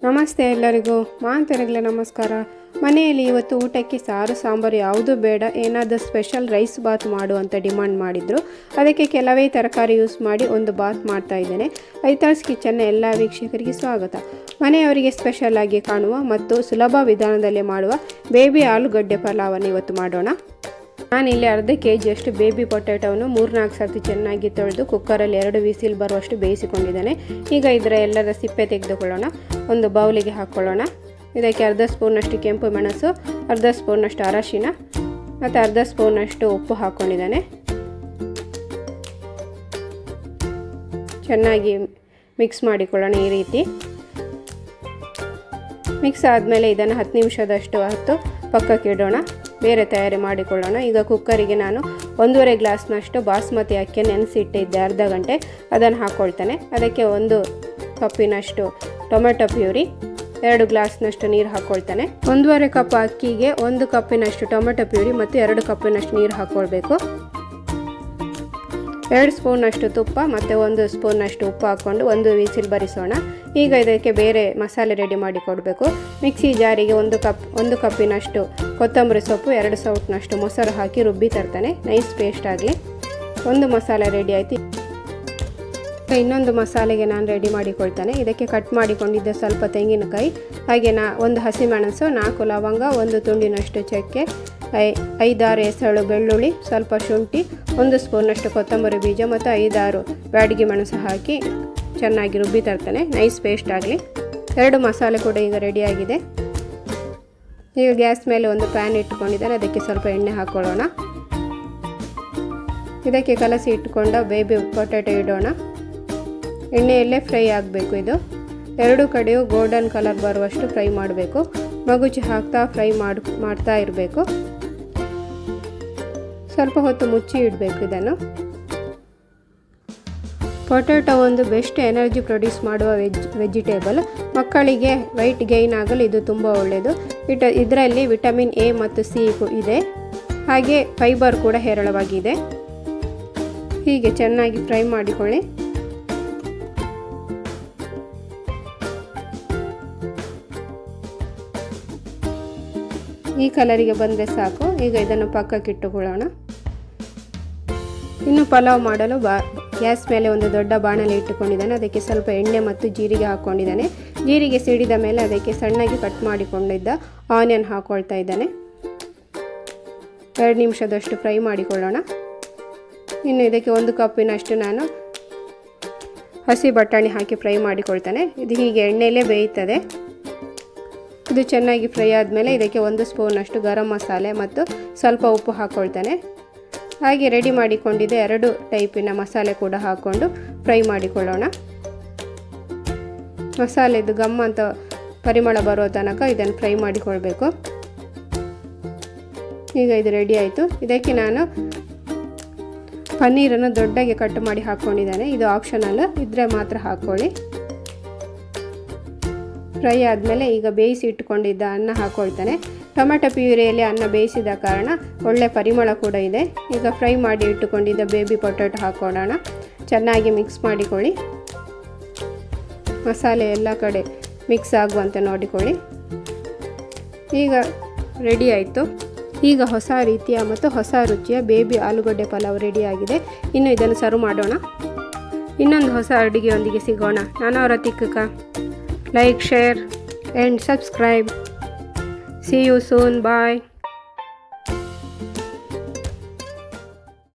ನಮಸ್ತೆ ಎಲ್ಲರಿಗೂ ಮಾಂತರಿಗಳ ನಮಸ್ಕಾರ. ಮನೆಯಲ್ಲಿ ಇವತ್ತು ಊಟಕ್ಕೆ ಸಾರು ಸಾಂಬಾರು ಯಾವುದೂ ಬೇಡ, ಏನಾದರೂ ಸ್ಪೆಷಲ್ ರೈಸ್ ಬಾತ್ ಮಾಡು ಅಂತ ಡಿಮಾಂಡ್ ಮಾಡಿದರು. ಅದಕ್ಕೆ ಕೆಲವೇ ತರಕಾರಿ ಯೂಸ್ ಮಾಡಿ ಒಂದು ಬಾತ್ ಮಾಡ್ತಾ ಇದ್ದೇನೆ. ಐತಾಳ್ಸ್ ಕಿಚನ್ನ ಎಲ್ಲ ವೀಕ್ಷಕರಿಗೆ ಸ್ವಾಗತ. ಮನೆಯವರಿಗೆ ಸ್ಪೆಷಲ್ ಆಗಿ ಕಾಣುವ ಮತ್ತು ಸುಲಭ ವಿಧಾನದಲ್ಲಿ ಮಾಡುವ ಬೇಬಿ ಆಲೂಗಡ್ಡೆ ಪಲಾವನ್ನು ಇವತ್ತು ಮಾಡೋಣ. ನಾನಿಲ್ಲಿ ಅರ್ಧ kg ಅಷ್ಟು ಬೇಬಿ ಪೊಟ್ಯಾಟೋವನ್ನು 3-4 ಸರ್ತಿ ಚೆನ್ನಾಗಿ ತೊಳೆದು ಕುಕ್ಕರಲ್ಲಿ 2 ವಿಸಿಲ್ ಬರುವಷ್ಟು ಬೇಯಿಸಿಕೊಂಡಿದ್ದೇನೆ. ಈಗ ಇದರ ಎಲ್ಲರ ಸಿಪ್ಪೆ ತೆಗೆದುಕೊಳ್ಳೋಣ. ಒಂದು ಬೌಲಿಗೆ ಹಾಕ್ಕೊಳ್ಳೋಣ. ಇದಕ್ಕೆ ಅರ್ಧ ಸ್ಪೂನಷ್ಟು ಕೆಂಪು ಮೆಣಸು, ಅರ್ಧ ಸ್ಪೂನಷ್ಟು ಅರಶಿನ ಮತ್ತು ಅರ್ಧ ಸ್ಪೂನಷ್ಟು ಉಪ್ಪು ಹಾಕ್ಕೊಂಡಿದ್ದೇನೆ. ಚೆನ್ನಾಗಿ ಮಿಕ್ಸ್ ಮಾಡಿಕೊಳ್ಳೋಣ. ಈ ರೀತಿ ಮಿಕ್ಸ್ ಆದಮೇಲೆ ಇದನ್ನು 10 ನಿಮಿಷದಷ್ಟು ಪಕ್ಕಕ್ಕೆ ಇಡೋಣ. ಬೇರೆ ತಯಾರಿ ಮಾಡಿಕೊಳ್ಳೋಣ. ಈಗ ಕುಕ್ಕರಿಗೆ ನಾನು 1.5 ಗ್ಲಾಸ್ನಷ್ಟು ಬಾಸ್ಮತಿ ಅಕ್ಕಿಯನ್ನು ನೆನೆಸಿಟ್ಟಿದ್ದೆ ಅರ್ಧ ಗಂಟೆ, ಅದನ್ನು ಹಾಕ್ಕೊಳ್ತೇನೆ. ಅದಕ್ಕೆ 1 ಕಪ್ಪಿನಷ್ಟು ಟೊಮೆಟೊ ಪ್ಯೂರಿ, 2 ಗ್ಲಾಸ್ನಷ್ಟು ನೀರು ಹಾಕ್ಕೊಳ್ತೇನೆ. 1.5 ಕಪ್ ಅಕ್ಕಿಗೆ 1 ಕಪ್ಪಿನಷ್ಟು ಟೊಮೆಟೊ ಪ್ಯೂರಿ ಮತ್ತು 2 ಕಪ್ಪಿನಷ್ಟು ನೀರು ಹಾಕ್ಕೊಳ್ಬೇಕು. 2 ಸ್ಪೂನಷ್ಟು ತುಪ್ಪ ಮತ್ತು 1 ಸ್ಪೂನಷ್ಟು ಉಪ್ಪು ಹಾಕ್ಕೊಂಡು 1 ವಿಸಿಲ್ ಬರಿಸೋಣ. ಈಗ ಇದಕ್ಕೆ ಬೇರೆ ಮಸಾಲೆ ರೆಡಿ ಮಾಡಿ ಕೊಡಬೇಕು. ಮಿಕ್ಸಿ ಜಾರಿಗೆ 1 ಕಪ್ಪಿನಷ್ಟು ಕೊತ್ತಂಬರಿ ಸೊಪ್ಪು, 2 ಸೌಟ್ನಷ್ಟು ಮೊಸರು ಹಾಕಿ ರುಬ್ಬಿ ತರ್ತಾನೆ. ನೈಸ್ ಪೇಸ್ಟ್ ಆಗಲಿ. ಒಂದು ಮಸಾಲೆ ರೆಡಿ ಆಯಿತು. ಇನ್ನೊಂದು ಮಸಾಲೆಗೆ ನಾನು ರೆಡಿ ಮಾಡಿಕೊಳ್ತಾನೆ. ಇದಕ್ಕೆ ಕಟ್ ಮಾಡಿಕೊಂಡಿದ್ದ ಸ್ವಲ್ಪ ತೆಂಗಿನಕಾಯಿ, ಹಾಗೆ 1 ಹಸಿಮೆಣಸು, 4 ಲವಂಗ, 1 ತುಂಡಿನಷ್ಟು ಚಕ್ಕೆ, 5-6 ಎಸಳು ಬೆಳ್ಳುಳ್ಳಿ, ಸ್ವಲ್ಪ ಶುಂಠಿ, 1 ಸ್ಪೂನಷ್ಟು ಕೊತ್ತಂಬರಿ ಬೀಜ ಮತ್ತು 5-6 ಬ್ಯಾಡಗಿ ಮೆಣಸು ಹಾಕಿ ಚೆನ್ನಾಗಿ ರುಬ್ಬಿ ತರ್ತಾನೆ. ನೈಸ್ ಪೇಸ್ಟ್ ಆಗಲಿ. 2 ಮಸಾಲೆ ಕೂಡ ಈಗ ರೆಡಿಯಾಗಿದೆ. ಈಗ ಗ್ಯಾಸ್ ಮೇಲೆ ಒಂದು ಪ್ಯಾನ್ ಇಟ್ಟುಕೊಂಡಿದ್ದಾರೆ. ಅದಕ್ಕೆ ಸ್ವಲ್ಪ ಎಣ್ಣೆ ಹಾಕ್ಕೊಳ್ಳೋಣ. ಇದಕ್ಕೆ ಕಲಸಿ ಇಟ್ಟುಕೊಂಡ ಬೇಬಿ ಪೊಟ್ಯಾಟೊ ಇಡೋಣ. ಎಣ್ಣೆಯಲ್ಲೇ ಫ್ರೈ ಆಗಬೇಕು. ಇದು 2 ಕಡೆಯೂ ಗೋಲ್ಡನ್ ಕಲರ್ ಬರುವಷ್ಟು ಫ್ರೈ ಮಾಡಬೇಕು. ಮಗುಚಿ ಹಾಕ್ತಾ ಫ್ರೈ ಮಾಡ್ತಾ ಇರಬೇಕು. ಸ್ವಲ್ಪ ಹೊತ್ತು ಮುಚ್ಚಿ ಇಡಬೇಕು ಇದನ್ನು. ಪೊಟ್ಯಾಟೊ ಒಂದು ಬೆಸ್ಟ್ ಎನರ್ಜಿ ಪ್ರೊಡ್ಯೂಸ್ ಮಾಡುವ ವೆಜಿಟೇಬಲ್. ಮಕ್ಕಳಿಗೆ ವೆಯ್ಟ್ ಗೈನ್ ಆಗಲು ಇದು ತುಂಬ ಒಳ್ಳೆಯದು. ಇದರಲ್ಲಿ ವಿಟಮಿನ್ ಎ ಮತ್ತು ಸಿ ಇದೆ, ಹಾಗೆ ಫೈಬರ್ ಕೂಡ ಹೇರಳವಾಗಿದೆ. ಹೀಗೆ ಚೆನ್ನಾಗಿ ಫ್ರೈ ಮಾಡಿಕೊಳ್ಳಿ. ಈ ಕಲರಿಗೆ ಬಂದರೆ ಸಾಕು. ಈಗ ಇದನ್ನು ಪಕ್ಕಕ್ಕೆ ಇಟ್ಟುಕೊಳ್ಳೋಣ. ಇನ್ನು ಪಲಾವ್ ಮಾಡಲು ಗ್ಯಾಸ್ ಮೇಲೆ ಒಂದು ದೊಡ್ಡ ಬಾಣಲೆ ಇಟ್ಟುಕೊಂಡಿದ್ದಾನೆ. ಅದಕ್ಕೆ ಸ್ವಲ್ಪ ಎಣ್ಣೆ ಮತ್ತು ಜೀರಿಗೆ ಹಾಕ್ಕೊಂಡಿದ್ದಾನೆ. ಜೀರಿಗೆ ಸಿಡಿದ ಮೇಲೆ ಅದಕ್ಕೆ ಸಣ್ಣಗೆ ಕಟ್ ಮಾಡಿಕೊಂಡಿದ್ದ ಆನಿಯನ್ ಹಾಕ್ಕೊಳ್ತಾ ಇದ್ದಾನೆ. 2 ನಿಮಿಷದಷ್ಟು ಫ್ರೈ ಮಾಡಿಕೊಳ್ಳೋಣ. ಇನ್ನು ಇದಕ್ಕೆ 1 ಕಪ್ಪಿನಷ್ಟು ನಾನು ಹಸಿ ಬಟಾಣಿ ಹಾಕಿ ಫ್ರೈ ಮಾಡಿಕೊಳ್ತಾನೆ. ಇದು ಹೀಗೆ ಎಣ್ಣೆಯಲ್ಲೇ ಬೇಯುತ್ತದೆ. ಇದು ಚೆನ್ನಾಗಿ ಫ್ರೈ ಆದಮೇಲೆ ಇದಕ್ಕೆ 1 ಸ್ಪೂನಷ್ಟು ಗರಂ ಮಸಾಲೆ ಮತ್ತು ಸ್ವಲ್ಪ ಉಪ್ಪು ಹಾಕ್ಕೊಳ್ತಾನೆ. ಹಾಗೆ ರೆಡಿ ಮಾಡಿಕೊಂಡಿದ್ದ 2 ಟೈಪಿನ ಮಸಾಲೆ ಕೂಡ ಹಾಕ್ಕೊಂಡು ಫ್ರೈ ಮಾಡಿಕೊಳ್ಳೋಣ. ಮಸಾಲೆದು ಗಮ್ ಅಂತ ಪರಿಮಳ ಬರೋ ತನಕ ಇದನ್ನು ಫ್ರೈ ಮಾಡಿಕೊಳ್ಬೇಕು. ಈಗ ಇದು ರೆಡಿ ಆಯಿತು. ಇದಕ್ಕೆ ನಾನು ಪನ್ನೀರನ್ನು ದೊಡ್ಡಗೆ ಕಟ್ ಮಾಡಿ ಹಾಕ್ಕೊಂಡಿದ್ದಾನೆ. ಇದು ಆಪ್ಷನಲ್, ಇದ್ದರೆ ಮಾತ್ರ ಹಾಕ್ಕೊಳ್ಳಿ. ಫ್ರೈ ಆದಮೇಲೆ ಈಗ ಬೇಯಿಸಿ ಇಟ್ಕೊಂಡಿದ್ದ ಅನ್ನ ಹಾಕ್ಕೊಳ್ತಾನೆ. ಟೊಮೆಟೊ ಪ್ಯೂರಿಯಲ್ಲಿ ಅನ್ನ ಬೇಯಿಸಿದ ಕಾರಣ ಒಳ್ಳೆ ಪರಿಮಳ ಕೂಡ ಇದೆ. ಈಗ ಫ್ರೈ ಮಾಡಿ ಇಟ್ಟುಕೊಂಡಿದ್ದ ಬೇಬಿ ಪೊಟ್ಯಾಟೊ ಹಾಕ್ಕೊಳ್ಳೋಣ. ಚೆನ್ನಾಗಿ ಮಿಕ್ಸ್ ಮಾಡಿಕೊಳ್ಳಿ. ಮಸಾಲೆ ಎಲ್ಲ ಕಡೆ ಮಿಕ್ಸ್ ಆಗುವಂತೆ ನೋಡಿಕೊಳ್ಳಿ. ಈಗ ರೆಡಿ ಆಯಿತು. ಈಗ ಹೊಸ ರೀತಿಯ ಮತ್ತು ಹೊಸ ರುಚಿಯ ಬೇಬಿ ಆಲೂಗಡ್ಡೆ ಪಲಾವ್ ರೆಡಿಯಾಗಿದೆ. ಇನ್ನು ಇದನ್ನು ಸರ್ವ್ ಮಾಡೋಣ. ಇನ್ನೊಂದು ಹೊಸ ಅಡುಗೆಯೊಂದಿಗೆ ಸಿಗೋಣ. ನಾನು ಅವರ ತಿಕ್ಕಕ. Like, share and subscribe. See you soon. Bye.